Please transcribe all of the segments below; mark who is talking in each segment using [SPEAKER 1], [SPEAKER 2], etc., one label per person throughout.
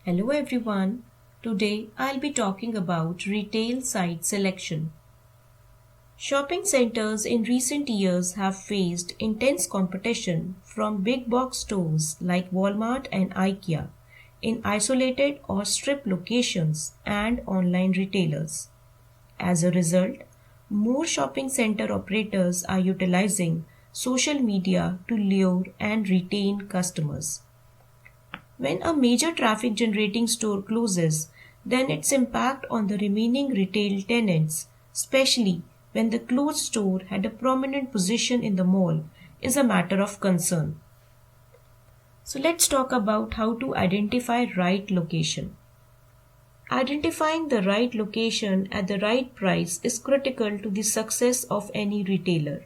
[SPEAKER 1] Hello everyone. Today I'll be talking about retail site selection. Shopping centers in recent years have faced intense competition from big box stores like Walmart and IKEA in isolated or strip locations and online retailers. As a result, more shopping center operators are utilizing social media to lure and retain customers. When a major traffic generating store closes, then its impact on the remaining retail tenants, especially when the closed store had a prominent position in the mall, is a matter of concern. So let's talk about how to identify right location. Identifying the right location at the right price is critical to the success of any retailer.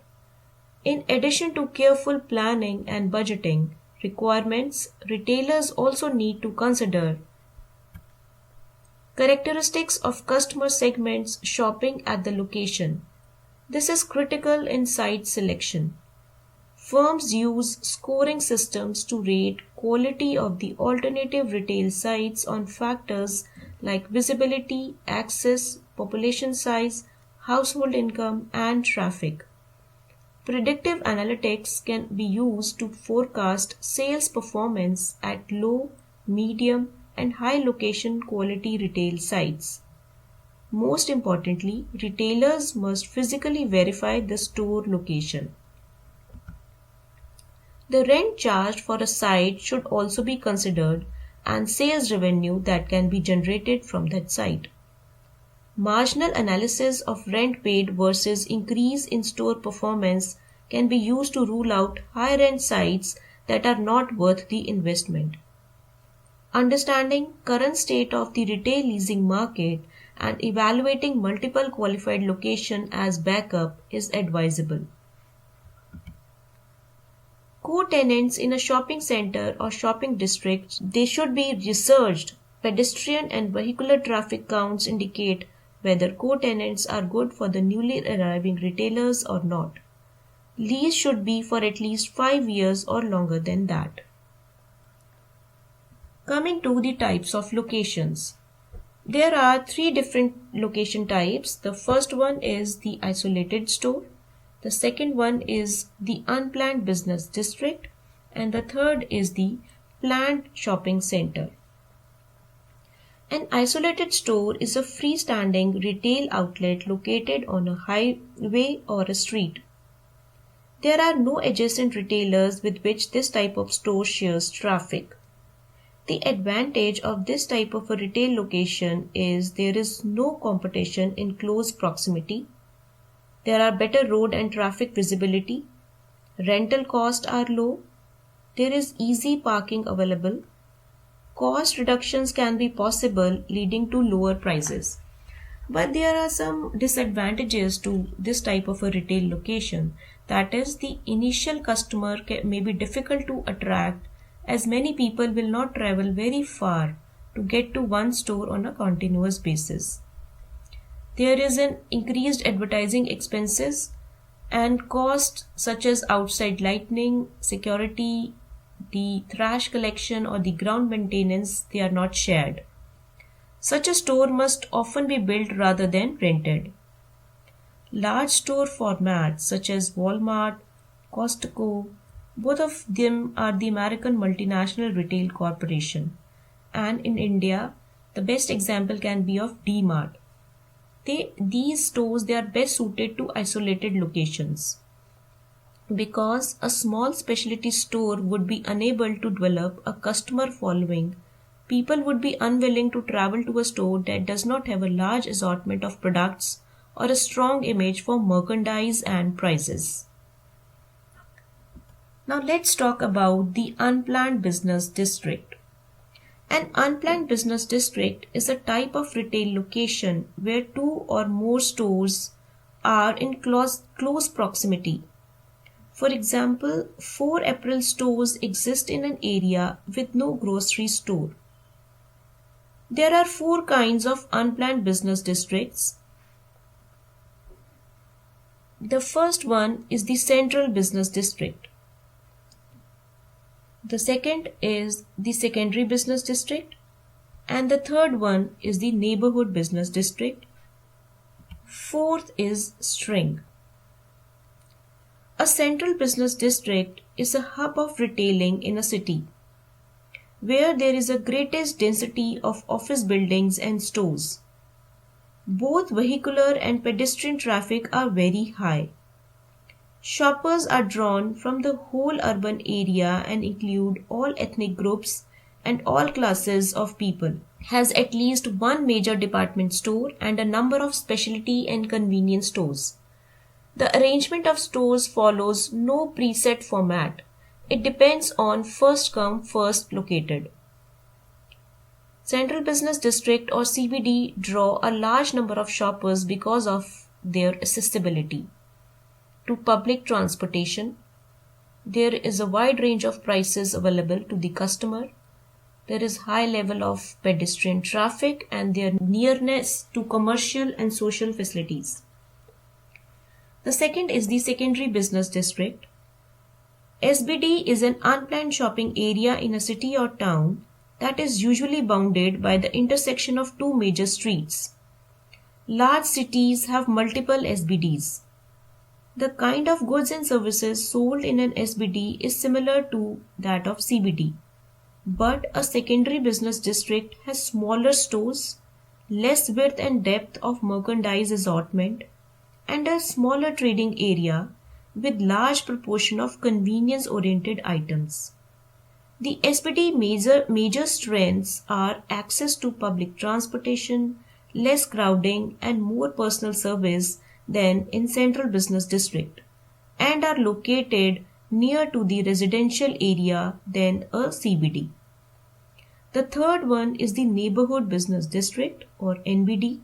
[SPEAKER 1] In addition to careful planning and budgeting requirements, retailers also need to consider characteristics of customer segments shopping at the location. This is critical in site selection. Firms use scoring systems to rate quality of the alternative retail sites on factors like visibility, access, population size, household income, and traffic. Predictive analytics can be used to forecast sales performance at low, medium, and high location quality retail sites. Most importantly, retailers must physically verify the store location. The rent charged for a site should also be considered and sales revenue that can be generated from that site. Marginal analysis of rent paid versus increase in store performance can be used to rule out high rent sites that are not worth the investment. Understanding current state of the retail leasing market and evaluating multiple qualified location as backup is advisable. Co-tenants in a shopping center or shopping district, they should be researched. Pedestrian and vehicular traffic counts indicate whether co-tenants are good for the newly arriving retailers or not. Lease should be for at least 5 years or longer than that. Coming to the types of locations. There are three different location types. The first one is the isolated store. The second one is the unplanned business district. And the third is the planned shopping center. An isolated store is a freestanding retail outlet located on a highway or a street. There are no adjacent retailers with which this type of store shares traffic. The advantage of this type of a retail location is there is no competition in close proximity. There are better road and traffic visibility. Rental costs are low. There is easy parking available. Cost reductions can be possible, leading to lower prices. But there are some disadvantages to this type of a retail location. That is, the initial customer may be difficult to attract as many people will not travel very far to get to one store on a continuous basis. There is an increased advertising expenses and costs such as outside lighting, security, the trash collection or the ground maintenance, they are not shared. Such a store must often be built rather than rented. Large store formats such as Walmart, Costco, both of them are the American multinational retail corporation. And in India, the best example can be of D-Mart. These stores, they are best suited to isolated locations. Because a small specialty store would be unable to develop a customer following, people would be unwilling to travel to a store that does not have a large assortment of products or a strong image for merchandise and prices. Now let's talk about the unplanned business district. An unplanned business district is a type of retail location where two or more stores are in close proximity. For example, 4 April stores exist in an area with no grocery store. There are 4 kinds of unplanned business districts. The first one is the central business district. The second is the secondary business district. And the third one is the neighborhood business district. Fourth is string. A central business district is a hub of retailing in a city where there is a greatest density of office buildings and stores. Both vehicular and pedestrian traffic are very high. Shoppers are drawn from the whole urban area and include all ethnic groups and all classes of people. Has at least one major department store and a number of specialty and convenience stores. The arrangement of stores follows no preset format. It depends on first come, first located. Central Business District or CBD draw a large number of shoppers because of their accessibility to public transportation. There is a wide range of prices available to the customer. There is high level of pedestrian traffic and their nearness to commercial and social facilities. The second is the secondary business district. SBD is an unplanned shopping area in a city or town that is usually bounded by the intersection of two major streets. Large cities have multiple SBDs. The kind of goods and services sold in an SBD is similar to that of CBD. But a secondary business district has smaller stores, less width and depth of merchandise assortment, and a smaller trading area with large proportion of convenience-oriented items. The SBD major strengths are access to public transportation, less crowding, and more personal service than in central business district, and are located near to the residential area than a CBD. The third one is the neighborhood business district or NBD.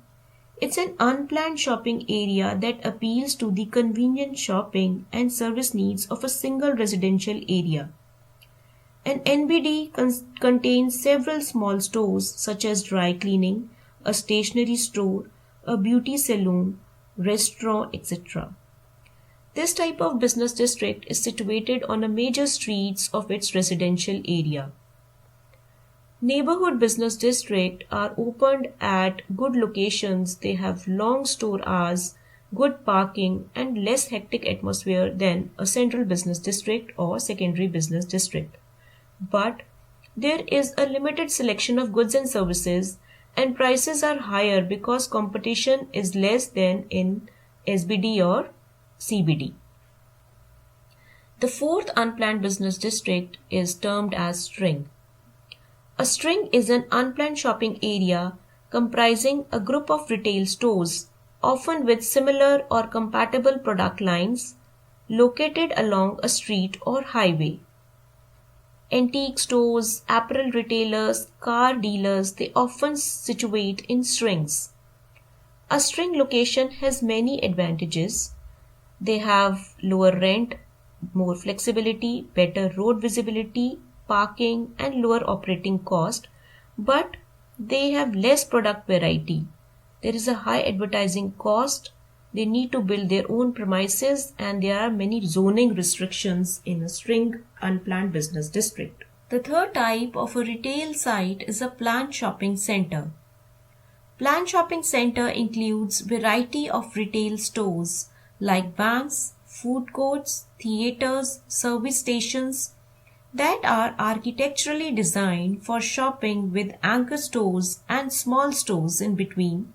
[SPEAKER 1] It's an unplanned shopping area that appeals to the convenient shopping and service needs of a single residential area. An NBD contains several small stores such as dry cleaning, a stationery store, a beauty salon, restaurant, etc. This type of business district is situated on a major streets of its residential area. Neighborhood business district are opened at good locations. They have long store hours, good parking, and less hectic atmosphere than a central business district or secondary business district. But there is a limited selection of goods and services, and prices are higher because competition is less than in SBD or CBD. The fourth unplanned business district is termed as string. A string is an unplanned shopping area comprising a group of retail stores, often with similar or compatible product lines, located along a street or highway. Antique stores, apparel retailers, car dealers, they often situate in strings. A string location has many advantages. They have lower rent, more flexibility, better road visibility, parking, and lower operating cost, but they have less product variety. There is a high advertising cost. They need to build their own premises, and there are many zoning restrictions in a string unplanned business district. The third type of a retail site is a planned shopping center. Planned shopping center includes variety of retail stores like banks, food courts, theaters, service stations, that are architecturally designed for shopping with anchor stores and small stores in between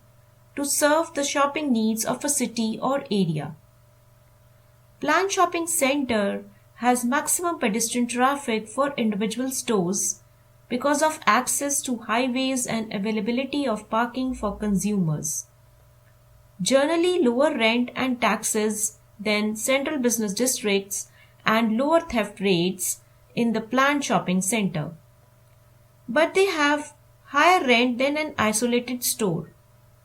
[SPEAKER 1] to serve the shopping needs of a city or area. Planned shopping center has maximum pedestrian traffic for individual stores because of access to highways and availability of parking for consumers. Generally lower rent and taxes than central business districts and lower theft rates in the planned shopping center. But they have higher rent than an isolated store.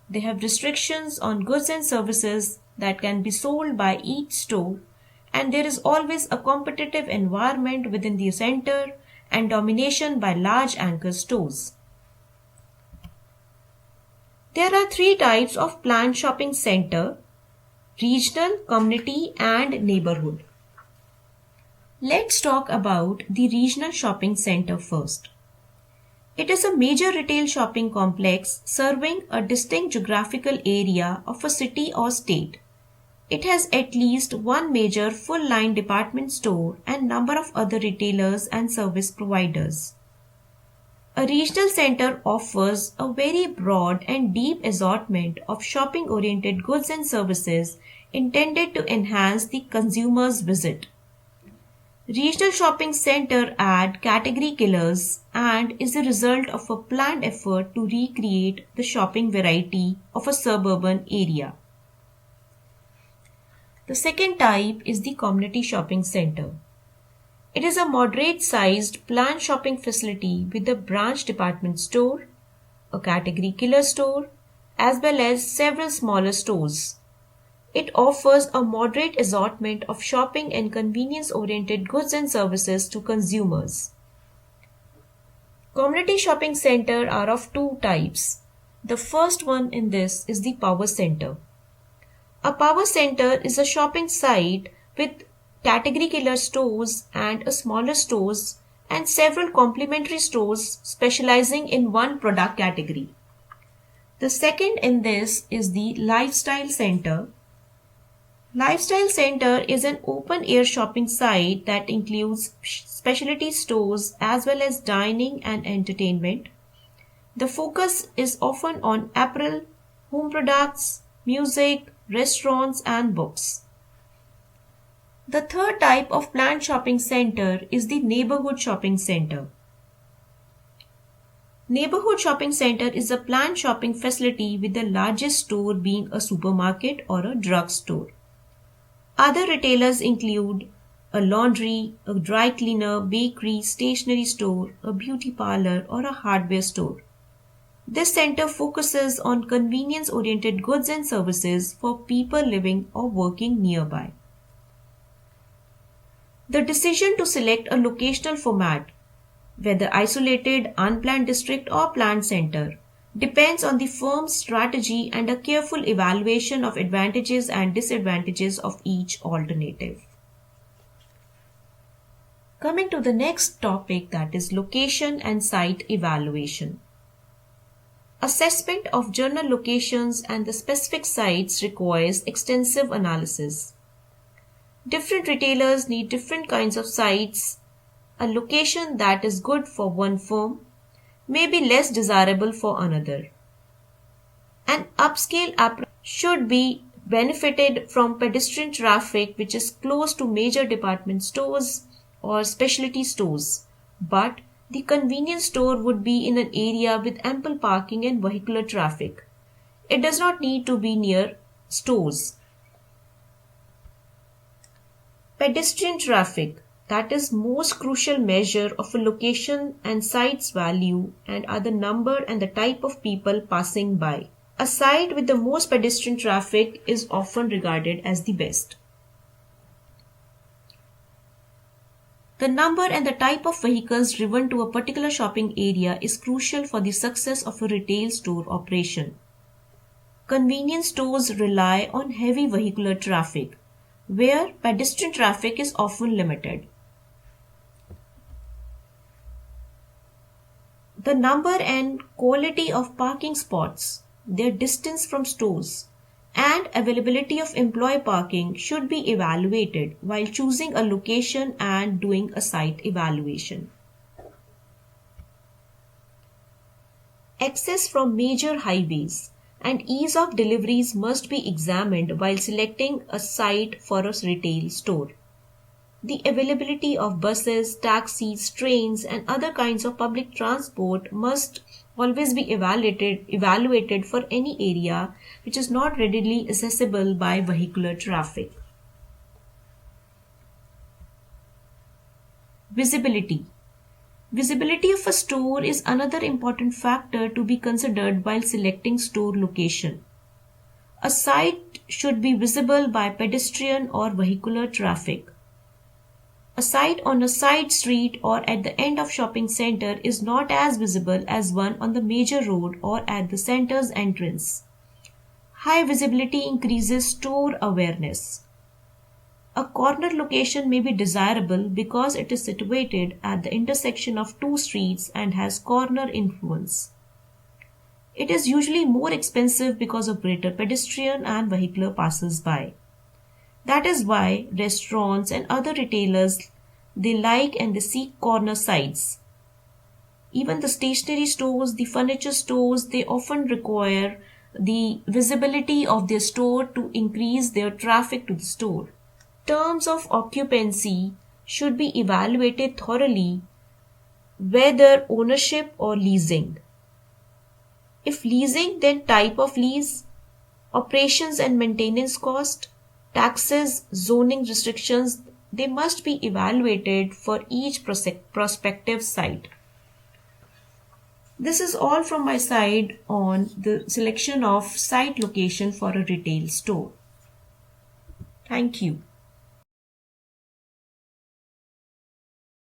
[SPEAKER 1] They have restrictions on goods and services that can be sold by each store, and there is always a competitive environment within the center and domination by large anchor stores. There are three types of planned shopping center: regional, community, and neighborhood. Let's talk about the regional shopping center first. It is a major retail shopping complex serving a distinct geographical area of a city or state. It has at least one major full-line department store and number of other retailers and service providers. A regional center offers a very broad and deep assortment of shopping-oriented goods and services intended to enhance the consumer's visit. Regional shopping center add category killers and is a result of a planned effort to recreate the shopping variety of a suburban area. The second type is the community shopping center. It is a moderate-sized planned shopping facility with a branch department store, a category killer store, as well as several smaller stores. It offers a moderate assortment of shopping and convenience-oriented goods and services to consumers. Community shopping centers are of two types. The first one in this is the power center. A power center is a shopping site with category killer stores and a smaller stores and several complementary stores specializing in one product category. The second in this is the lifestyle center. Lifestyle center is an open air shopping site that includes specialty stores as well as dining and entertainment. The focus is often on apparel, home products, music, restaurants and books. The third type of planned shopping center is the neighborhood shopping center. Neighborhood shopping center is a planned shopping facility with the largest store being a supermarket or a drugstore. Other retailers include a laundry, a dry cleaner, bakery, stationery store, a beauty parlor or a hardware store. This center focuses on convenience-oriented goods and services for people living or working nearby. The decision to select a locational format, whether isolated, unplanned district or planned center, depends on the firm's strategy and a careful evaluation of advantages and disadvantages of each alternative. Coming to the next topic, that is location and site evaluation. Assessment of general locations and the specific sites requires extensive analysis. Different retailers need different kinds of sites. A location that is good for one firm may be less desirable for another. An upscale approach should be benefited from pedestrian traffic which is close to major department stores or specialty stores, but the convenience store would be in an area with ample parking and vehicular traffic. It does not need to be near stores. Pedestrian traffic, that is most crucial measure of a location and site's value and are the number and the type of people passing by. A site with the most pedestrian traffic is often regarded as the best. The number and the type of vehicles driven to a particular shopping area is crucial for the success of a retail store operation. Convenience stores rely on heavy vehicular traffic, where pedestrian traffic is often limited. The number and quality of parking spots, their distance from stores, and availability of employee parking should be evaluated while choosing a location and doing a site evaluation. Access from major highways and ease of deliveries must be examined while selecting a site for a retail store. The availability of buses, taxis, trains, and other kinds of public transport must always be evaluated for any area which is not readily accessible by vehicular traffic. Visibility. Visibility of a store is another important factor to be considered while selecting store location. A site should be visible by pedestrian or vehicular traffic. A site on a side street or at the end of shopping center is not as visible as one on the major road or at the center's entrance. High visibility increases store awareness. A corner location may be desirable because it is situated at the intersection of two streets and has corner influence. It is usually more expensive because of greater pedestrian and vehicular passers-by. That is why restaurants and other retailers, they like and they seek corner sites. Even the stationery stores, the furniture stores, they often require the visibility of their store to increase their traffic to the store. Terms of occupancy should be evaluated thoroughly, whether ownership or leasing. If leasing, then type of lease, operations and maintenance cost, taxes, zoning restrictions, they must be evaluated for each prospective site. This is all from my side on the selection of site location for a retail store. Thank you.